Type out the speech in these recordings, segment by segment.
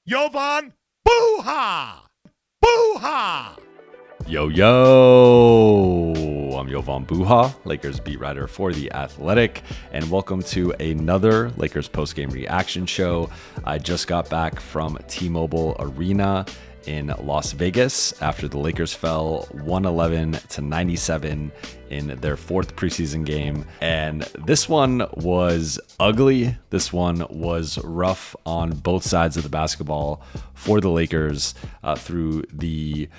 Jovan, Buha! Buha! Yo, I'm Jovan Buha, Lakers beat writer for The Athletic, and welcome to another Lakers postgame reaction show. I just got back from T-Mobile Arena in Las Vegas after the Lakers fell 111-97 in their fourth preseason game. And this one was ugly. This one was rough on both sides of the basketball for the Lakers through the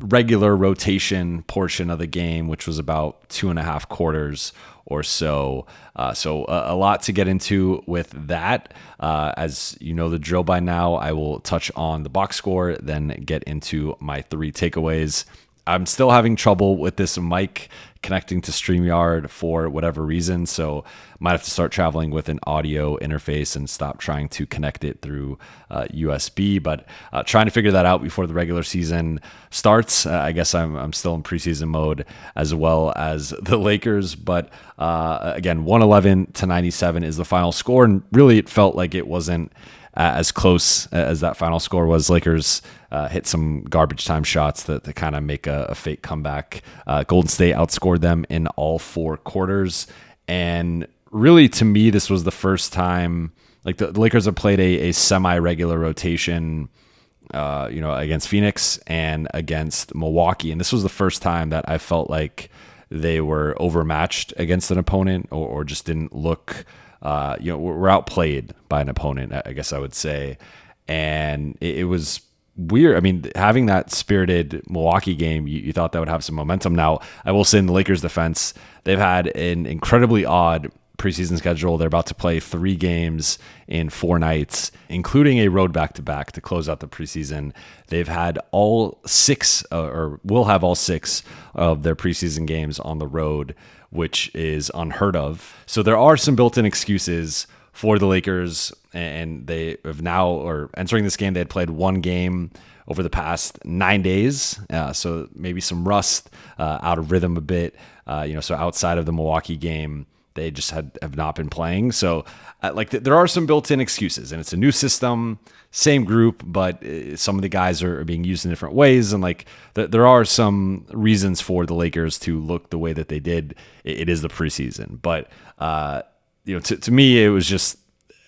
regular rotation portion of the game, which was about 2.5 quarters or so. So a lot to get into with that. As you know the drill by now, I will touch on the box score, then get into my 3 takeaways. I'm still having trouble with this mic connecting to StreamYard for whatever reason, so might have to start traveling with an audio interface and stop trying to connect it through USB. But trying to figure that out before the regular season starts. I guess I'm still in preseason mode as well as the Lakers. But again, 111-97 is the final score, and really it felt like it wasn't as close as that final score was. Lakers hit some garbage time shots to kind of make a fake comeback. Golden State outscored them in all 4 quarters. And really, to me, this was the first time, like the Lakers have played a semi-regular rotation, against Phoenix and against Milwaukee. And this was the first time that I felt like they were overmatched against an opponent or just didn't look, we're outplayed by an opponent, I guess I would say. And it was weird. I mean, having that spirited Milwaukee game, you thought that would have some momentum. Now, I will say in the Lakers' defense, they've had an incredibly odd preseason schedule. They're about to play 3 games in 4 nights, including a road back-to-back to close out the preseason. They've had all 6, or will have all 6 of their preseason games on the road, which is unheard of. So there are some built-in excuses for the Lakers, and they have now, or entering this game, they had played 1 game over the past 9 days. So maybe some rust, out of rhythm a bit. So outside of the Milwaukee game, they just have not been playing. So there are some built-in excuses, and it's a new system, same group, but some of the guys are being used in different ways. And there are some reasons for the Lakers to look the way that they did. It is the preseason, but to me, it was just,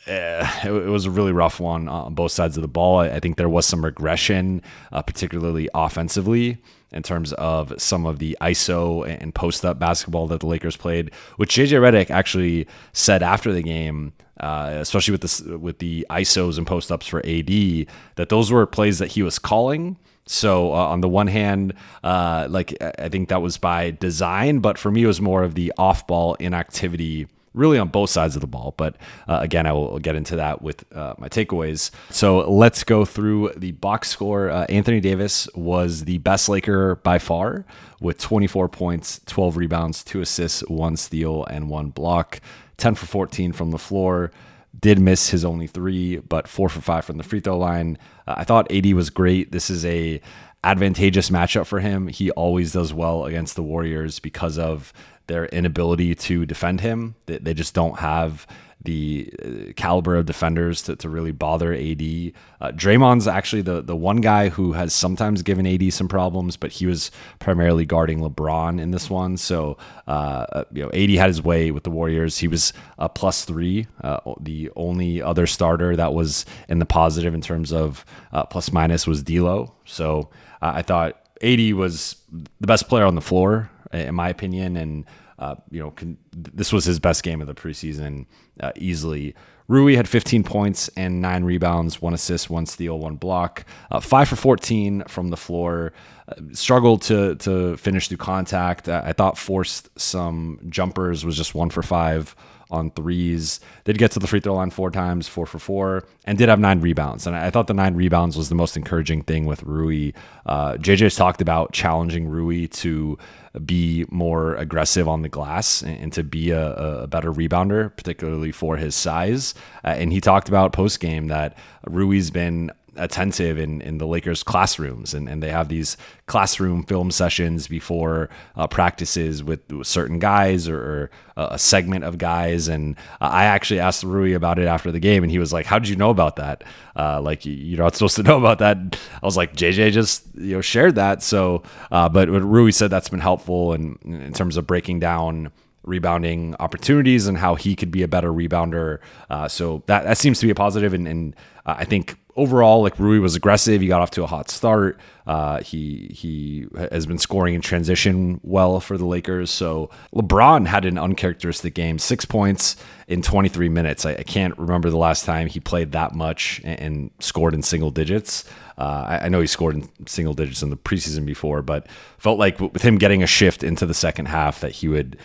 it was a really rough one on both sides of the ball. I think there was some regression, particularly offensively, in terms of some of the ISO and post-up basketball that the Lakers played, which JJ Redick actually said after the game, especially with the ISOs and post-ups for AD, that those were plays that he was calling. So on the one hand, I think that was by design, but for me, it was more of the off-ball inactivity really on both sides of the ball. But again, I will get into that with my takeaways. So let's go through the box score. Anthony Davis was the best Laker by far with 24 points, 12 rebounds, 2 assists, 1 steal, and 1 block. 10 for 14 from the floor. Did miss his only 3, but 4 for 5 from the free throw line. I thought AD was great. This is a advantageous matchup for him. He always does well against the Warriors because of their inability to defend him. They just don't have the caliber of defenders to really bother AD. Draymond's actually the one guy who has sometimes given AD some problems, but he was primarily guarding LeBron in this one. So, AD had his way with the Warriors. He was a +3, the only other starter that was in the positive in terms of plus minus was D'Lo. So I thought AD was the best player on the floor, in my opinion, and this was his best game of the preseason easily. Rui had 15 points and 9 rebounds, 1 assist, 1 steal, 1 block, 5 for 14 from the floor. Struggled to finish through contact. I thought forced some jumpers, was just 1 for 5 on threes. Did get to the free throw line 4 times, 4 for 4, and did have 9 rebounds. And I thought the 9 rebounds was the most encouraging thing with Rui. JJ's talked about challenging Rui to be more aggressive on the glass and to be a better rebounder, particularly for his size. And he talked about post-game that Rui's been attentive in the Lakers classrooms, and they have these classroom film sessions before practices with certain guys or a segment of guys. And I actually asked Rui about it after the game, and he was like, "How did you know about that? Like, you're not supposed to know about that." I was like, "JJ just shared that." So, but what Rui said, that's been helpful in terms of breaking down rebounding opportunities and how he could be a better rebounder. So that seems to be a positive. And I think overall, like, Rui was aggressive. He got off to a hot start. He has been scoring in transition well for the Lakers. So LeBron had an uncharacteristic game, 6 points in 23 minutes. I can't remember the last time he played that much and scored in single digits. I know he scored in single digits in the preseason before, but felt like with him getting a shift into the second half that he would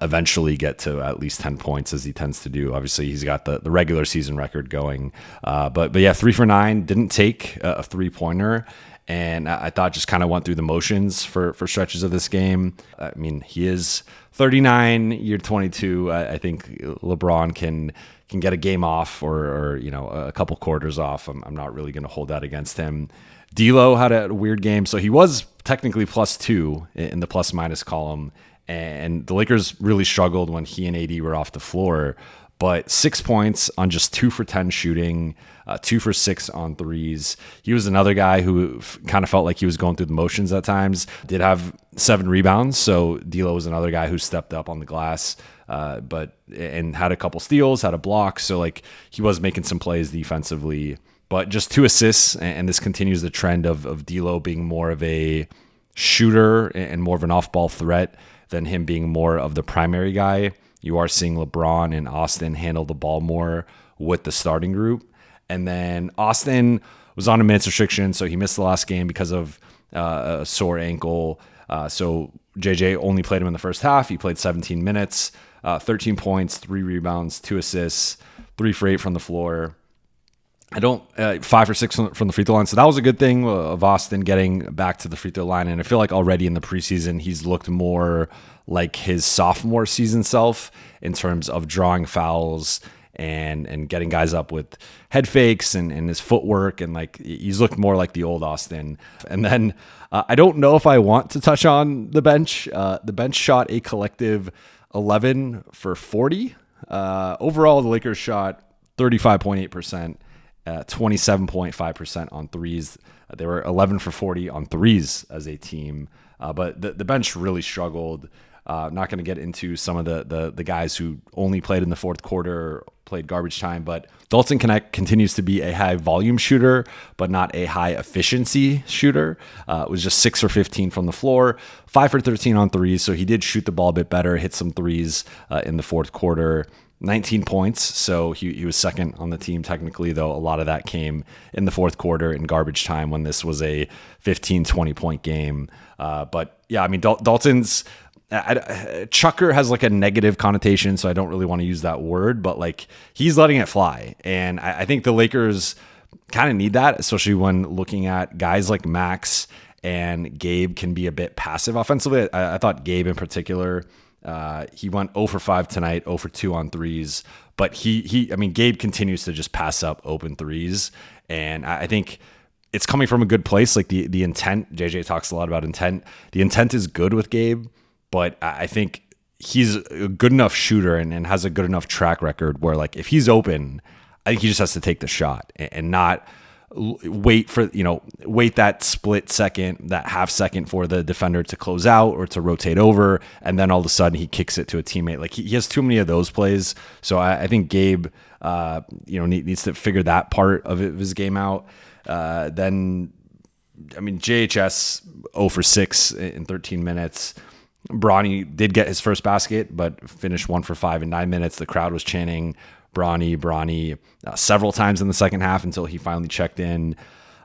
eventually get to at least 10 points, as he tends to do. Obviously, he's got the regular season record going. But yeah, 3 for 9, didn't take a three-pointer. And I thought just kind of went through the motions for stretches of this game. I mean, he is 39, you're 22. I think LeBron can get a game off or a couple quarters off. I'm not really going to hold that against him. D'Lo had a weird game, so he was technically +2 in the plus-minus column, and the Lakers really struggled when he and AD were off the floor. But 6 points on just 2 for 10 shooting, 2 for 6 on threes. He was another guy who kind of felt like he was going through the motions at times. Did have 7 rebounds, so D'Lo was another guy who stepped up on the glass, and had a couple steals, had a block. So like, he was making some plays defensively. But just 2 assists, and this continues the trend of D'Lo being more of a shooter and more of an off-ball threat than him being more of the primary guy. You are seeing LeBron and Austin handle the ball more with the starting group. And then Austin was on a minutes restriction, so he missed the last game because of a sore ankle. So JJ only played him in the first half. He played 17 minutes, 13 points, 3 rebounds, 2 assists, 3 for 8 from the floor. 5 for 6 from the free throw line. So that was a good thing of Austin getting back to the free throw line. And I feel like already in the preseason, he's looked more like his sophomore season self in terms of drawing fouls and getting guys up with head fakes and his footwork. And like, he's looked more like the old Austin. And then I don't know if I want to touch on the bench. The bench shot a collective 11 for 40. Overall, the Lakers shot 35.8%. 27.5% on threes. They were 11 for 40 on threes as a team. But the bench really struggled. Not going to get into some of the guys who only played in the fourth quarter, played garbage time, but Dalton Knecht continues to be a high volume shooter, but not a high efficiency shooter. It was just 6 for 15 from the floor, 5 for 13 on threes. So he did shoot the ball a bit better, hit some threes in the fourth quarter. 19 points, so he was second on the team technically, though a lot of that came in the fourth quarter in garbage time when this was a 15, 20-point game. But yeah, I mean, Dalton's chucker has like a negative connotation, so I don't really want to use that word, but like, he's letting it fly. And I think the Lakers kind of need that, especially when looking at guys like Max and Gabe can be a bit passive offensively. I thought Gabe in particular, he went 0 for 5 tonight, 0 for 2 on threes, but Gabe continues to just pass up open threes. And I think it's coming from a good place. Like the intent, JJ talks a lot about intent. The intent is good with Gabe, but I think he's a good enough shooter and has a good enough track record where, like, if he's open, I think he just has to take the shot and not wait that split second, that half second for the defender to close out or to rotate over, and then all of a sudden he kicks it to a teammate. Like, he has too many of those plays. So I think Gabe, needs to figure that part of his game out. JHS 0 for 6 in 13 minutes. Bronny did get his first basket, but finished 1 for 5 in 9 minutes. The crowd was chanting Bronny several times in the second half until he finally checked in.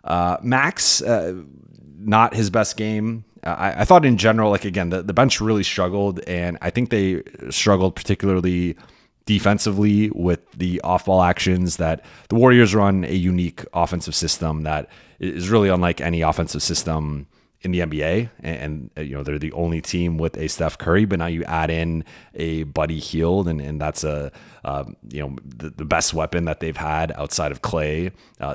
Max, not his best game. I thought in general, like, again, the bench really struggled, and I think they struggled particularly defensively with the off-ball actions. That the Warriors run a unique offensive system that is really unlike any offensive system in the NBA, and they're the only team with a Steph Curry. But now you add in a Buddy Hield, and that's the best weapon that they've had outside of Clay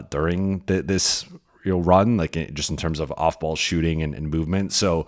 during this run, like just in terms of off ball shooting and movement. So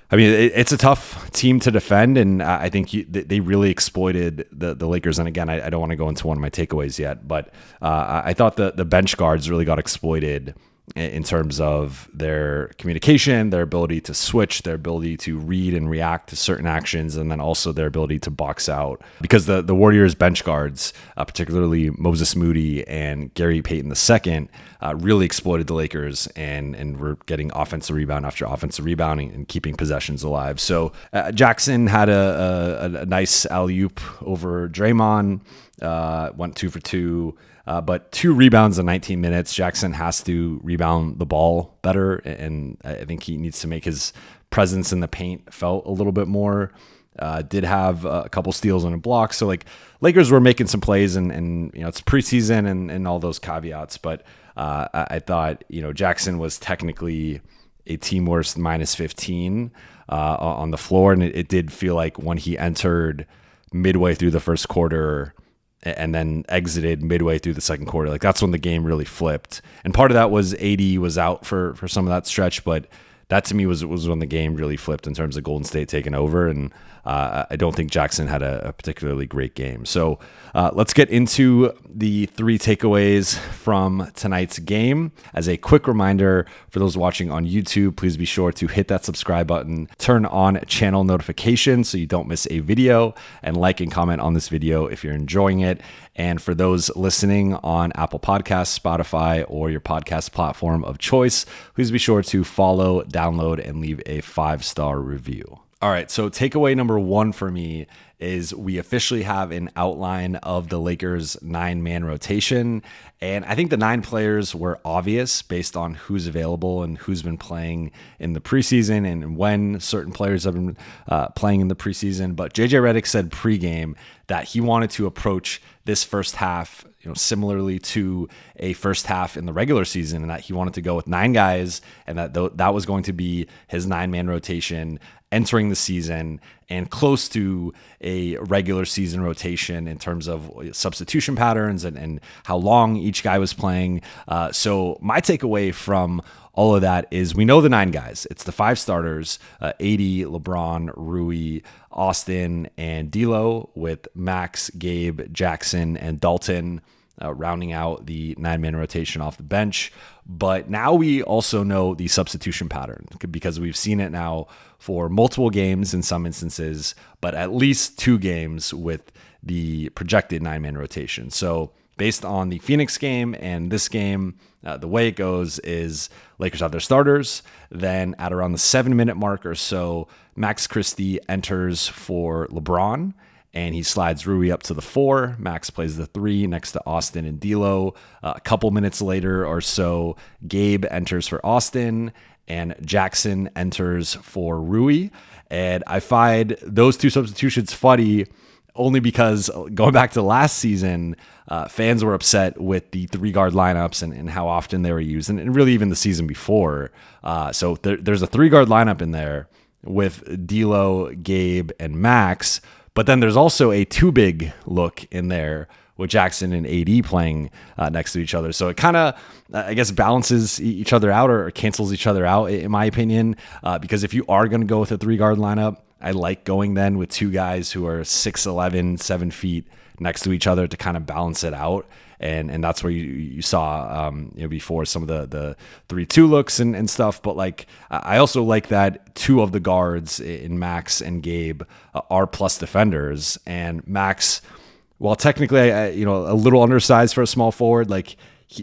I mean, it's a tough team to defend, and I think they really exploited the Lakers. And again, I don't want to go into one of my takeaways yet, but I thought the bench guards really got exploited in terms of their communication, their ability to switch, their ability to read and react to certain actions, and then also their ability to box out. Because the Warriors bench guards, particularly Moses Moody and Gary Payton II, really exploited the Lakers and were getting offensive rebound after offensive rebounding and keeping possessions alive. So Jackson had a nice alley-oop over Draymond, went 2 for 2. But 2 rebounds in 19 minutes. Jackson has to rebound the ball better, and I think he needs to make his presence in the paint felt a little bit more. Did have a couple steals and a block. So like Lakers were making some plays, and it's preseason and all those caveats. But I thought Jackson was technically a team worst minus 15 on the floor, and it did feel like when he entered midway through the first quarter and then exited midway through the second quarter, like that's when the game really flipped. And part of that was AD was out for some of that stretch, but that to me was when the game really flipped in terms of Golden State taking over. And I don't think Jackson had a particularly great game. So let's get into the 3 takeaways from tonight's game. As a quick reminder for those watching on YouTube, please be sure to hit that subscribe button, turn on channel notifications so you don't miss a video, and like and comment on this video if you're enjoying it. And for those listening on Apple Podcasts, Spotify, or your podcast platform of choice, please be sure to follow, download, and leave a 5-star review. All right, so takeaway number 1 for me is we officially have an outline of the Lakers' 9-man rotation. And I think the 9 players were obvious based on who's available and who's been playing in the preseason and when certain players have been playing in the preseason. But JJ Redick said pregame that he wanted to approach this first half similarly to a first half in the regular season, and that he wanted to go with 9 guys, and that was going to be his 9-man rotation entering the season, and close to a regular season rotation in terms of substitution patterns and how long each guy was playing. So my takeaway from all of that is we know the 9 guys. It's the 5 starters, AD, LeBron, Rui, Austin, and D'Lo, with Max, Gabe, Jackson, and Dalton rounding out the 9-man rotation off the bench. But now we also know the substitution pattern, because we've seen it now for multiple games in some instances, but at least 2 games with the projected 9-man rotation. So based on the Phoenix game and this game, the way it goes is Lakers have their starters. Then at around the 7-minute mark or so, Max Christie enters for LeBron, and he slides Rui up to the 4. Max plays the 3 next to Austin and D'Lo. A couple minutes later or so, Gabe enters for Austin, and Jackson enters for Rui. And I find those 2 substitutions funny only because going back to last season, fans were upset with the 3-guard lineups and how often they were used, and really even the season before. So there's a 3-guard lineup in there with D'Lo, Gabe, and Max, but then there's also a 2-big look in there with Jackson and AD playing next to each other. So it kind of, I guess, balances each other out or cancels each other out, in my opinion, because if you are going to go with a 3-guard lineup, I like going then with 2 guys who are 6'11", 7 feet next to each other to kind of balance it out. And that's where you saw before some of the 3-2 looks and stuff. But like, I also like that 2 of the guards in Max and Gabe are plus defenders. And Max, while technically a little undersized for a small forward, like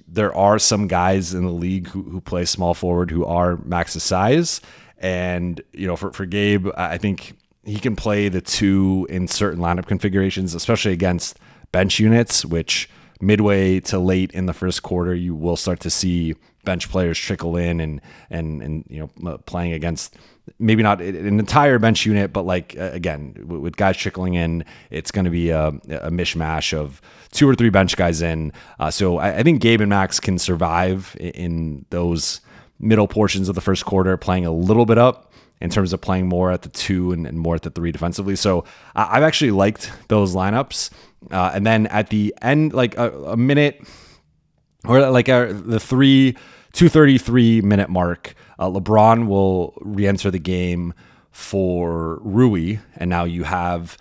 there are some guys in the league who play small forward who are Max's size. And for Gabe, I think he can play the 2 in certain lineup configurations, especially against bench units, which midway to late in the first quarter, you will start to see bench players trickle in and playing against maybe not an entire bench unit, but like again, with guys trickling in, it's going to be a mishmash of 2 or 3 bench guys in. So I think Gabe and Max can survive in those middle portions of the first quarter playing a little bit up in terms of playing more at the 2 and more at the 3 defensively. So I've actually liked those lineups. And then at the end, like a minute or like the 2:33 minute mark, LeBron will re-enter the game for Rui. And now you have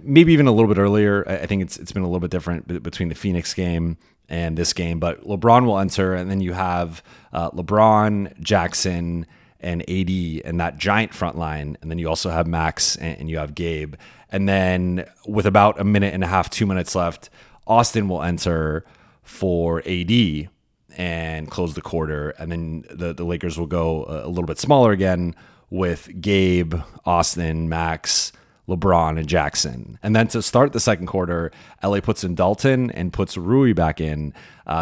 maybe even a little bit earlier. I think it's been a little bit different between the Phoenix game and this game, but LeBron will enter, and then you have LeBron, Jackson, and AD and that giant front line. And then you also have Max and you have Gabe. And then with about a minute and a half, 2 minutes left, Austin will enter for AD and close the quarter. And then the Lakers will go a little bit smaller again with Gabe, Austin, Max, LeBron, and Jackson. And then to start the second quarter, LA puts in Dalton and puts Rui back in.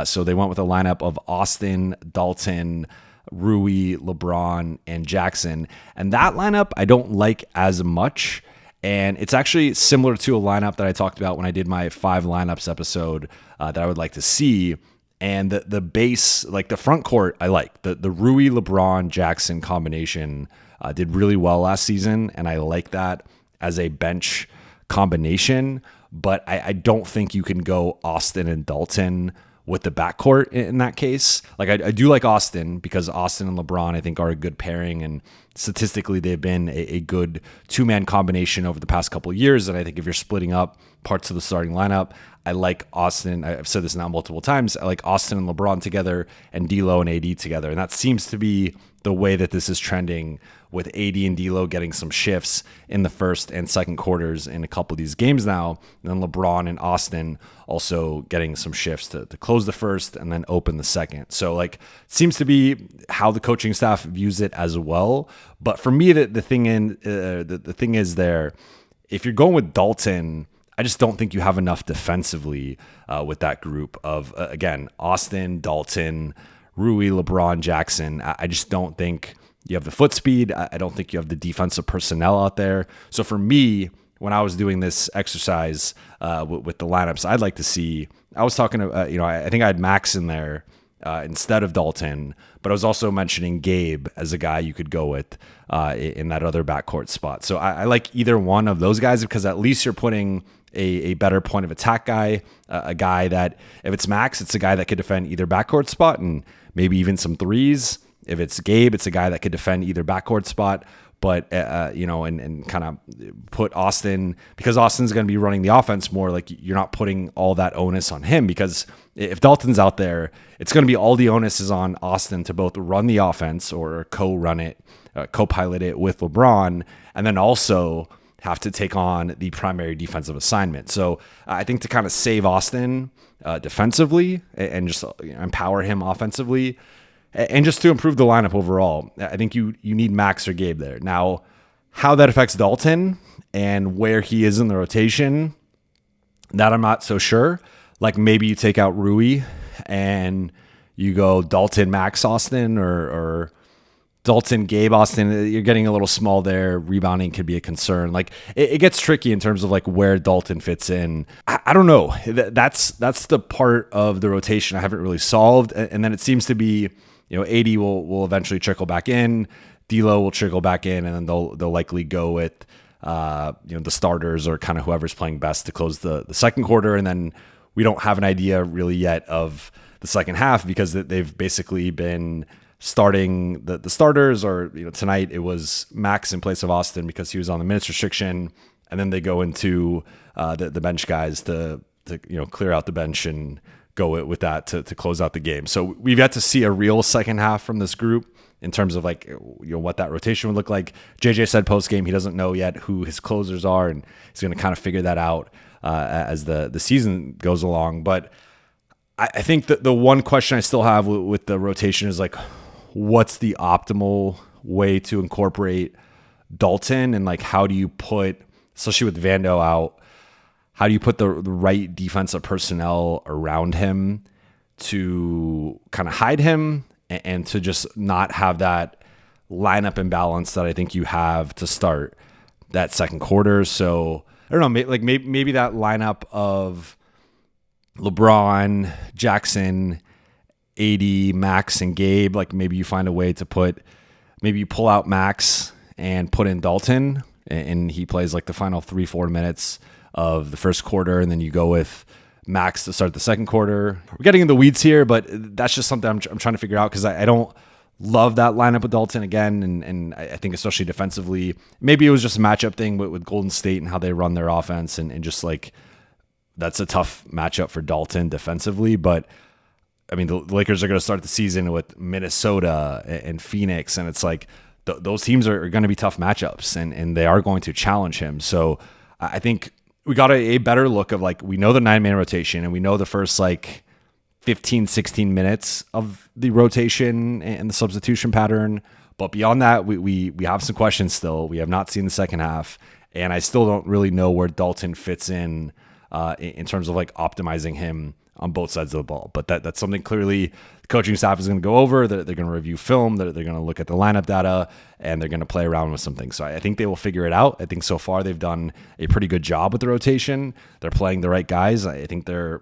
So they went with a lineup of Austin, Dalton, Rui, LeBron, and Jackson. And that lineup I don't like as much. And it's actually similar to a lineup that I talked about when I did my 5 lineups episode that I would like to see. And the base, like the front court, I like. The Rui, LeBron, Jackson combination did really well last season. And I like that as a bench combination. But I don't think you can go Austin and Dalton with the backcourt in that case. Like I do like Austin because Austin and LeBron I think are a good pairing, and statistically they've been a good 2-man combination over the past couple of years. And I think if you're splitting up parts of the starting lineup, I like Austin. I've said this now multiple times. I like Austin and LeBron together and D'Lo and AD together. And that seems to be the way that this is trending, with AD and D'Lo getting some shifts in the first and second quarters in a couple of these games now. And then LeBron and Austin also getting some shifts to close the first and then open the second. So like, it seems to be how the coaching staff views it as well. But for me, the thing is there, if you're going with Dalton, I just don't think you have enough defensively with that group of, again, Austin, Dalton, Rui, LeBron, Jackson. I just don't think you have the foot speed. I don't think you have the defensive personnel out there. So for me, when I was doing this exercise with the lineups, I'd like to see, I was talking to, I think I had Max in there instead of Dalton, but I was also mentioning Gabe as a guy you could go with in that other backcourt spot. So I like either one of those guys because at least you're putting a better point of attack guy, a guy that, if it's Max, it's a guy that could defend either backcourt spot and maybe even some threes. If it's Gabe, it's a guy that could defend either backcourt spot, but and kind of put Austin, because Austin's going to be running the offense more. Like, you're not putting all that onus on him, because if Dalton's out there, it's going to be all the onus is on Austin to both run the offense or co-run it, co-pilot it with LeBron, and then also have to take on the primary defensive assignment. So I think to kind of save Austin defensively and just empower him offensively, and just to improve the lineup overall, I think you need Max or Gabe there. Now, how that affects Dalton and where he is in the rotation, that I'm not so sure. Like, maybe you take out Rui and you go Dalton, Max, Austin, or Dalton, Gabe, Austin. You're getting a little small there. Rebounding could be a concern. Like, it gets tricky in terms of like where Dalton fits in. I don't know. That's the part of the rotation I haven't really solved. And then it seems to be, AD will eventually trickle back in, D'Lo will trickle back in, and then they'll likely go with the starters or kind of whoever's playing best to close the second quarter. And then we don't have an idea really yet of the second half, because they've basically been starting the starters, or tonight it was Max in place of Austin because he was on the minutes restriction, and then they go into the bench guys to clear out the bench and go with that to close out the game. So we've got to see a real second half from this group in terms of like what that rotation would look like. JJ said post game he doesn't know yet who his closers are, and he's going to kind of figure that out as the season goes along. But I think that the one question I still have with the rotation is like, what's the optimal way to incorporate Dalton, and like how do you put, especially with Vando out, how do you put the right defensive personnel around him to kind of hide him and to just not have that lineup imbalance that I think you have to start that second quarter? So I don't know, like maybe that lineup of LeBron, Jackson, AD, Max, and Gabe, like maybe you find a way to maybe you pull out Max and put in Dalton, and he plays like the final 3-4 minutes of the first quarter, and then you go with Max to start the second quarter. We're getting in the weeds here, but that's just something I'm trying to figure out, because I don't love that lineup with Dalton again, and I think especially defensively, maybe it was just a matchup thing with Golden State and how they run their offense, and just like that's a tough matchup for Dalton defensively. But I mean, the Lakers are going to start the season with Minnesota and Phoenix, and it's like those teams are going to be tough matchups, and they are going to challenge him. So I think we got a better look of, like, we know the 9-man rotation, and we know the first like 15, 16 minutes of the rotation and the substitution pattern. But beyond that, we have some questions still. We have not seen the second half, and I still don't really know where Dalton fits in terms of like optimizing him on both sides of the ball. But that's something clearly the coaching staff is going to go over. They're going to review film. They're going to look at the lineup data, and they're going to play around with some things. So I think they will figure it out. I think so far they've done a pretty good job with the rotation. They're playing the right guys. I think they're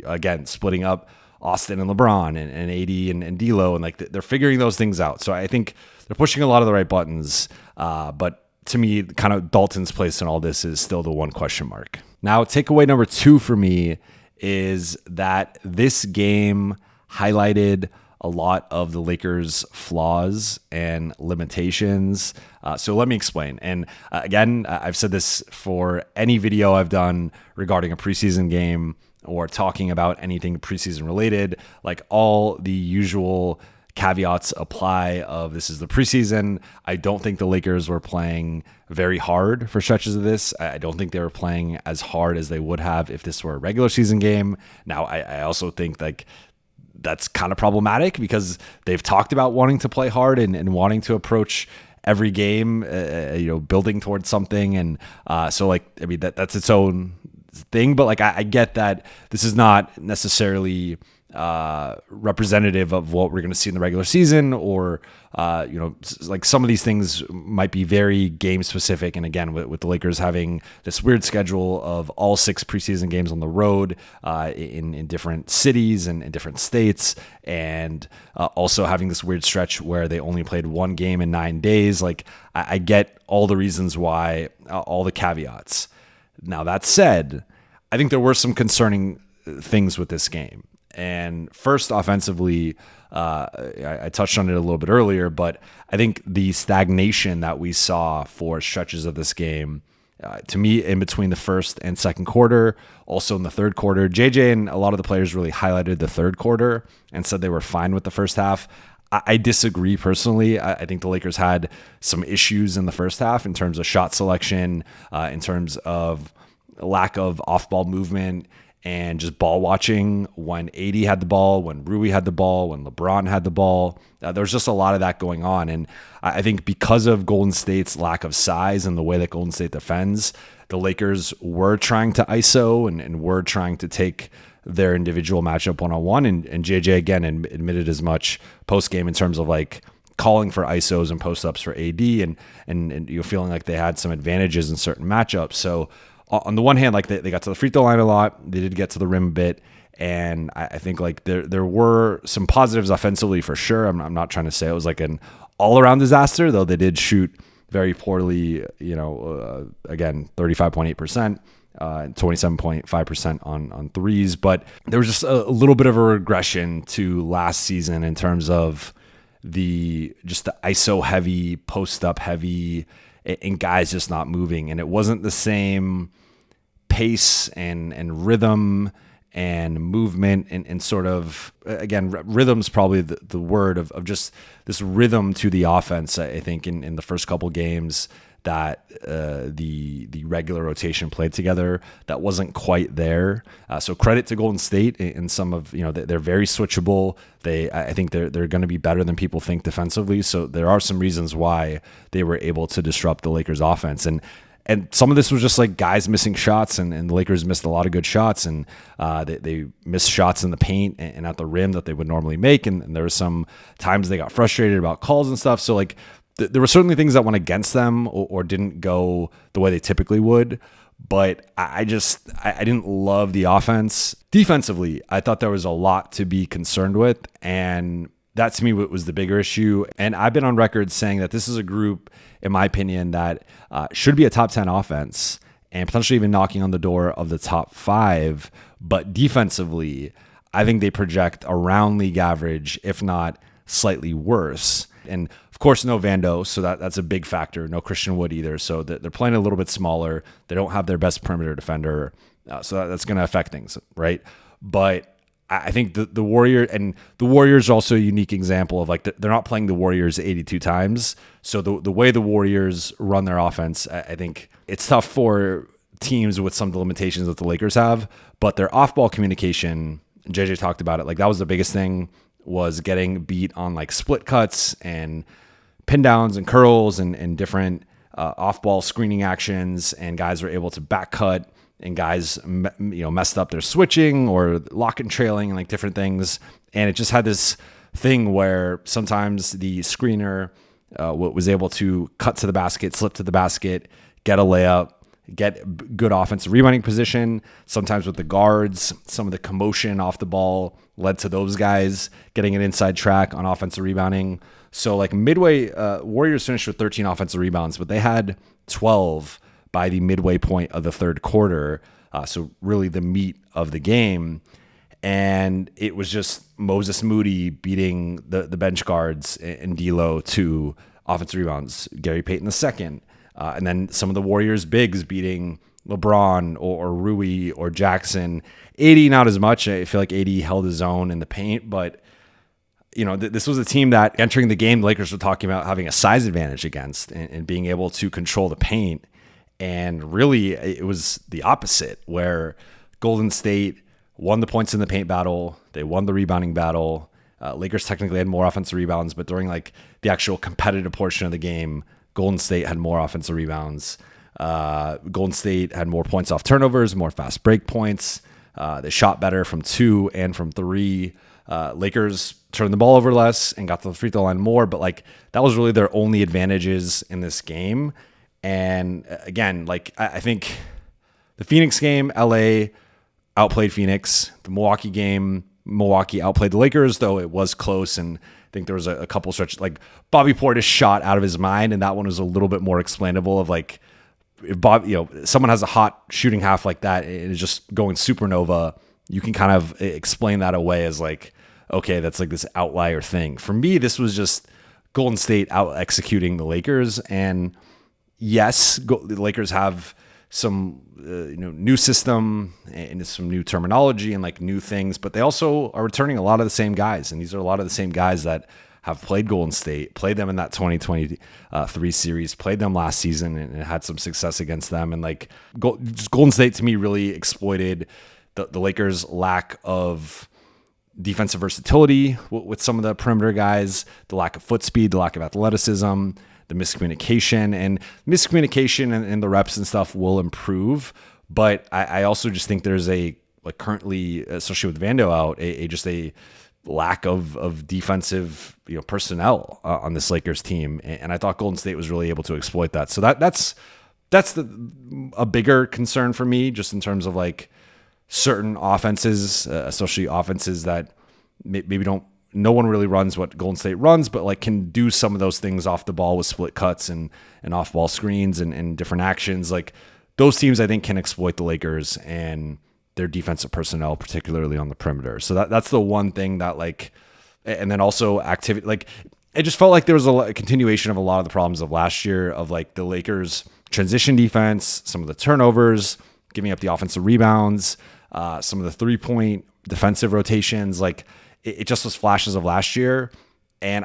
again splitting up Austin and LeBron and AD and D'Lo, and like they're figuring those things out. So I think they're pushing a lot of the right buttons. But to me, kind of Dalton's place in all this is still the one question mark. Now, takeaway number 2 for me is that this game highlighted a lot of the Lakers' flaws and limitations. So let me explain. And again, I've said this for any video I've done regarding a preseason game or talking about anything preseason related, like all the usual caveats apply of this is the preseason. I don't think the Lakers were playing very hard for stretches of this. I don't think they were playing as hard as they would have if this were a regular season game. Now, I also think like that's kind of problematic, because they've talked about wanting to play hard and wanting to approach every game, building towards something. And so like, I mean, that's its own thing, but like, I get that this is not necessarily representative of what we're going to see in the regular season, or like some of these things might be very game specific. And again, with the Lakers having this weird schedule of all 6 preseason games on the road in different cities and in different states, and also having this weird stretch where they only played 1 game in 9 days, like I get all the reasons why, all the caveats. Now, that said, I think there were some concerning things with this game. And first, offensively, I touched on it a little bit earlier, but I think the stagnation that we saw for stretches of this game, to me, in between the first and second quarter, also in the third quarter, JJ and a lot of the players really highlighted the third quarter and said they were fine with the first half. I disagree personally. I think the Lakers had some issues in the first half in terms of shot selection, in terms of lack of off-ball movement, and just ball watching when AD had the ball, when Rui had the ball, when LeBron had the ball. There's just a lot of that going on. And I think because of Golden State's lack of size and the way that Golden State defends, the Lakers were trying to ISO and were trying to take their individual matchup one-on-one. And JJ, again, admitted as much post-game in terms of like calling for ISOs and post-ups for AD and you're feeling like they had some advantages in certain matchups. So on the one hand, like they got to the free throw line a lot. They did get to the rim a bit. And I think like there were some positives offensively for sure. I'm not trying to say it was like an all-around disaster, though they did shoot very poorly, again, 35.8%, 27.5% on threes. But there was just a little bit of a regression to last season in terms of the ISO heavy, post up heavy, and guys just not moving. And it wasn't the same pace and rhythm and movement and sort of, again, rhythm's probably the word of just this rhythm to the offense. I think in the first couple games that the regular rotation played together, that wasn't quite there. So credit to Golden State in some of, they're very switchable. I think they're going to be better than people think defensively. So there are some reasons why they were able to disrupt the Lakers offense. And some of this was just like guys missing shots, and the Lakers missed a lot of good shots, and they missed shots in the paint and at the rim that they would normally make. And there were some times they got frustrated about calls and stuff. So like there were certainly things that went against them or didn't go the way they typically would. but I didn't love the offense. Defensively, I thought there was a lot to be concerned with, and that to me was the bigger issue. And I've been on record saying that this is a group, in my opinion, that should be a top 10 offense and potentially even knocking on the door of the top 5. But defensively, I think they project around league average, if not slightly worse. And of course, no Vando, so that's a big factor. No Christian Wood either. So they're playing a little bit smaller. They don't have their best perimeter defender. So that's going to affect things, right? But I think the Warriors are also a unique example of like they're not playing the Warriors 82 times. So the way the Warriors run their offense, I think it's tough for teams with some of the limitations that the Lakers have, but their off-ball communication, JJ talked about it, like that was the biggest thing, was getting beat on like split cuts and pin downs and curls and different off-ball screening actions, and guys were able to back cut, and guys messed up their switching or lock and trailing and like different things. And it just had this thing where sometimes the screener was able to cut to the basket, slip to the basket, get a layup, get good offensive rebounding position. Sometimes with the guards, some of the commotion off the ball led to those guys getting an inside track on offensive rebounding. So like midway, Warriors finished with 13 offensive rebounds, but they had 12 by the midway point of the third quarter. So really the meat of the game. And it was just Moses Moody beating the bench guards and D'Lo to offensive rebounds, Gary Payton II. And then some of the Warriors bigs beating LeBron or Rui or Jackson. AD, not as much. I feel like AD held his own in the paint, but this was a team that entering the game, the Lakers were talking about having a size advantage against and being able to control the paint. And really, it was the opposite, where Golden State won the points in the paint battle. They won the rebounding battle. Lakers technically had more offensive rebounds, but during like the actual competitive portion of the game, Golden State had more offensive rebounds. Golden State had more points off turnovers, more fast break points. They shot better from 2 and from 3. Lakers turned the ball over less and got to the free throw line more, but like that was really their only advantages in this game. And again, like I think the Phoenix game, LA outplayed Phoenix. The Milwaukee game, Milwaukee outplayed the Lakers, though it was close. And I think there was a couple stretches, like Bobby Portis shot out of his mind, and that one was a little bit more explainable. Of like, if someone has a hot shooting half like that, and it's just going supernova, you can kind of explain that away as like, okay, that's like this outlier thing. For me, this was just Golden State out executing the Lakers. And yes, the Lakers have some new system and some new terminology and like new things, but they also are returning a lot of the same guys. And these are a lot of the same guys that have played Golden State, played them in that 2023 series, played them last season and had some success against them. And like Golden State to me really exploited the Lakers' lack of defensive versatility with some of the perimeter guys, the lack of foot speed, the lack of athleticism, the miscommunication. And the reps and stuff will improve. But I also just think there's currently, especially with Vando out, a lack of defensive personnel on this Lakers team. And I thought Golden State was really able to exploit that. So that's a bigger concern for me, just in terms of like certain offenses, especially offenses that maybe no one really runs what Golden State runs, but like can do some of those things off the ball with split cuts and off ball screens and different actions. Like those teams I think can exploit the Lakers and their defensive personnel, particularly on the perimeter. So that's the one thing that like, and then also activity, like it just felt like there was a continuation of a lot of the problems of last year of like the Lakers transition defense, some of the turnovers, giving up the offensive rebounds, some of the 3-point defensive rotations. Like it just was flashes of last year. And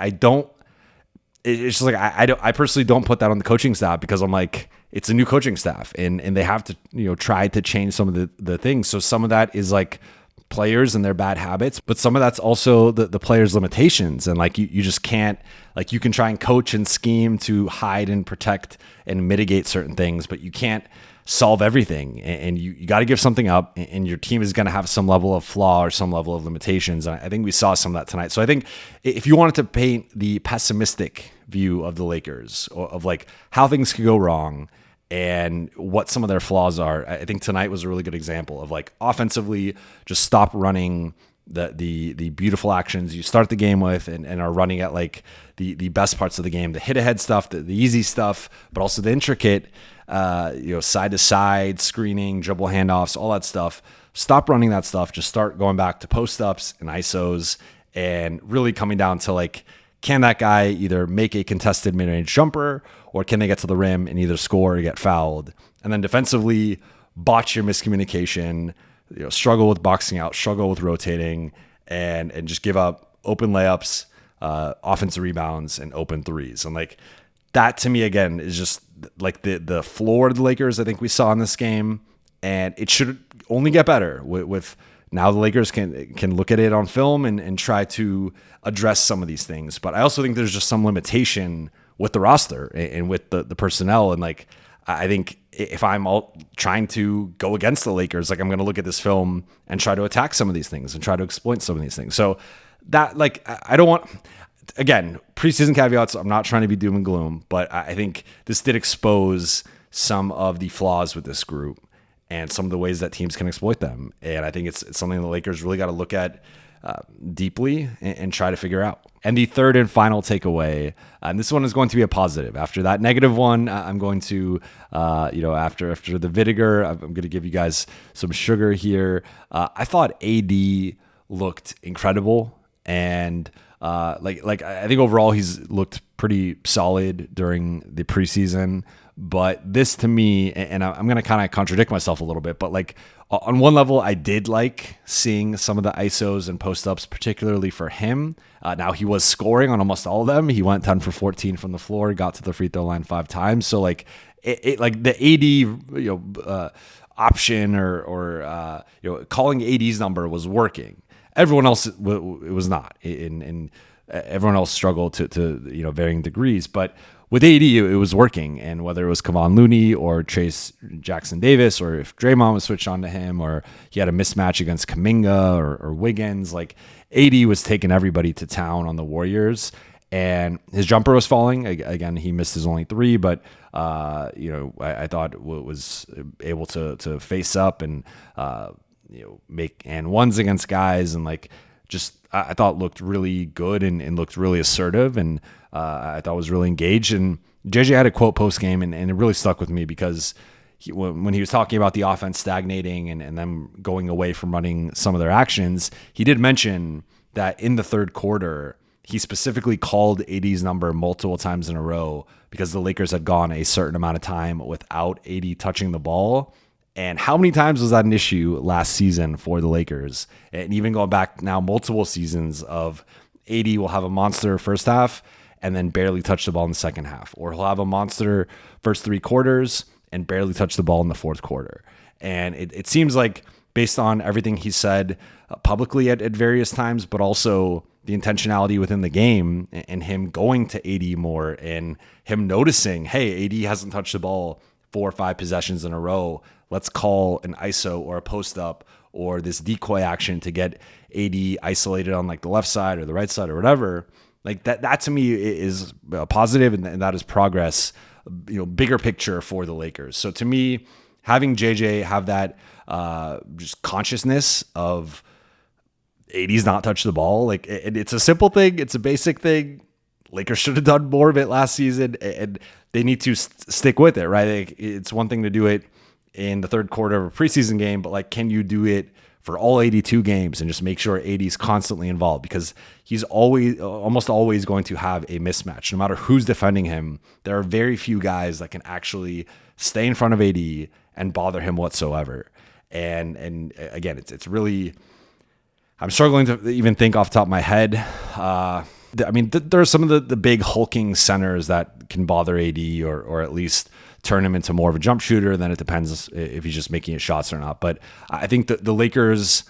it's just like, I personally don't put that on the coaching staff, because I'm like, it's a new coaching staff and they have to, try to change some of the things. So some of that is like players and their bad habits, but some of that's also the players' limitations. And like, you just can't, like, you can try and coach and scheme to hide and protect and mitigate certain things, but you can't solve everything. And you got to give something up, and your team is going to have some level of flaw or some level of limitations. And I think we saw some of that tonight. So I think if you wanted to paint the pessimistic view of the Lakers, or of like how things could go wrong, and what some of their flaws are. I think tonight was a really good example of like offensively, just stop running the beautiful actions you start the game with and are running at like the best parts of the game, the hit ahead stuff, the easy stuff, but also the intricate, side to side screening, dribble handoffs, all that stuff. Stop running that stuff. Just start going back to post ups and ISOs and really coming down to like, can that guy either make a contested mid-range jumper or can they get to the rim and either score or get fouled? And then defensively, botch your miscommunication, struggle with boxing out, struggle with rotating, and just give up open layups, offensive rebounds, and open threes. And like that to me, again, is just like the floor of the Lakers I think we saw in this game. And it should only get better with now the Lakers can look at it on film and try to address some of these things. But I also think there's just some limitation with the roster and with the personnel. And like, I think if I'm all trying to go against the Lakers, like I'm going to look at this film and try to attack some of these things and try to exploit some of these things. So that like, I don't want, again, preseason caveats. I'm not trying to be doom and gloom, but I think this did expose some of the flaws with this group and some of the ways that teams can exploit them. And I think it's something the Lakers really got to look at deeply and try to figure out. And the third and final takeaway, and this one is going to be a positive. After that negative one, I'm going to, after the vinegar, I'm going to give you guys some sugar here. I thought AD looked incredible. And I think overall he's looked pretty solid during the preseason. But this to me, and I'm going to kind of contradict myself a little bit, but like on one level, I did like seeing some of the ISOs and post-ups, particularly for him. Now he was scoring on almost all of them. He went 10 for 14 from the floor, got to the free throw line 5 times. So like like the AD option or calling AD's number was working. Everyone else it was not, and everyone else struggled to varying degrees, but with AD, it was working. And whether it was Kevon Looney or Chase Jackson Davis, or if Draymond was switched on to him, or he had a mismatch against Kuminga or Wiggins, like AD was taking everybody to town on the Warriors. And his jumper was falling. Again, he missed his only 3, but I thought was able to face up and make and ones against guys, and like just I thought looked really good and looked really assertive, and I thought was really engaged. And JJ had a quote post game, and it really stuck with me because when he was talking about the offense stagnating and them going away from running some of their actions, he did mention that in the third quarter, he specifically called AD's number multiple times in a row because the Lakers had gone a certain amount of time without AD touching the ball. And how many times was that an issue last season for the Lakers? And even going back now multiple seasons of AD will have a monster first half and then barely touch the ball in the second half. Or he'll have a monster first 3 quarters and barely touch the ball in the fourth quarter. And it seems like based on everything he said publicly at various times, but also the intentionality within the game and him going to AD more and him noticing, hey, AD hasn't touched the ball 4 or 5 possessions in a row. Let's call an ISO or a post up or this decoy action to get AD isolated on like the left side or the right side or whatever. Like that to me is positive, and that is progress, bigger picture for the Lakers. So to me, having JJ have that just consciousness of AD's not touched the ball, like it's a simple thing, it's a basic thing. Lakers should have done more of it last season, and they need to stick with it, right? Like, it's one thing to do it in the third quarter of a preseason game, but like, can you do it for all 82 games and just make sure AD's constantly involved? Because he's almost always going to have a mismatch. No matter who's defending him, there are very few guys that can actually stay in front of AD and bother him whatsoever. And again, it's really, I'm struggling to even think off the top of my head. There are some of the big hulking centers that can bother AD or at least turn him into more of a jump shooter. Then it depends if he's just making his shots or not. But I think that the Lakers,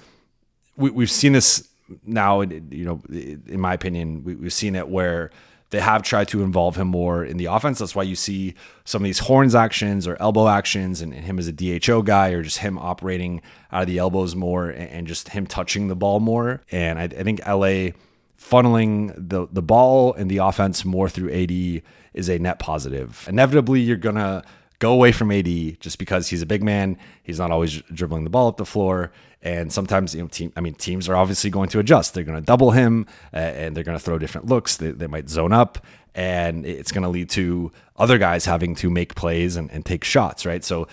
we've seen this now, in my opinion, we've seen it where they have tried to involve him more in the offense. That's why you see some of these horns actions or elbow actions and him as a DHO guy, or just him operating out of the elbows more and just him touching the ball more. And I think LA funneling the ball and the offense more through AD is a net positive. Inevitably, you're going to go away from AD just because he's a big man. He's not always dribbling the ball up the floor. And sometimes, teams are obviously going to adjust. They're going to double him and they're going to throw different looks. They might zone up, and it's going to lead to other guys having to make plays and take shots, right? So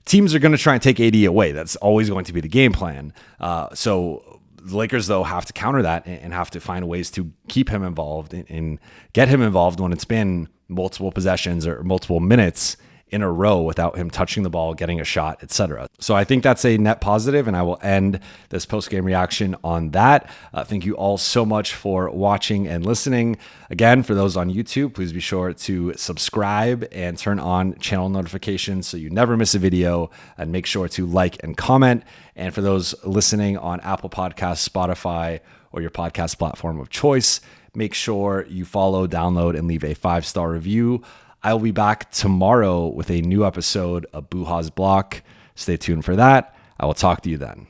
teams are going to try and take AD away. That's always going to be the game plan. So the Lakers, though, have to counter that and have to find ways to keep him involved and get him involved when it's been multiple possessions or multiple minutes in a row without him touching the ball, getting a shot, etc. So I think that's a net positive, and I will end this post-game reaction on that. Thank you all so much for watching and listening. Again, for those on YouTube, please be sure to subscribe and turn on channel notifications so you never miss a video, and make sure to like and comment. And for those listening on Apple Podcasts, Spotify, or your podcast platform of choice, make sure you follow, download, and leave a 5-star review. I will be back tomorrow with a new episode of Buha's Block. Stay tuned for that. I will talk to you then.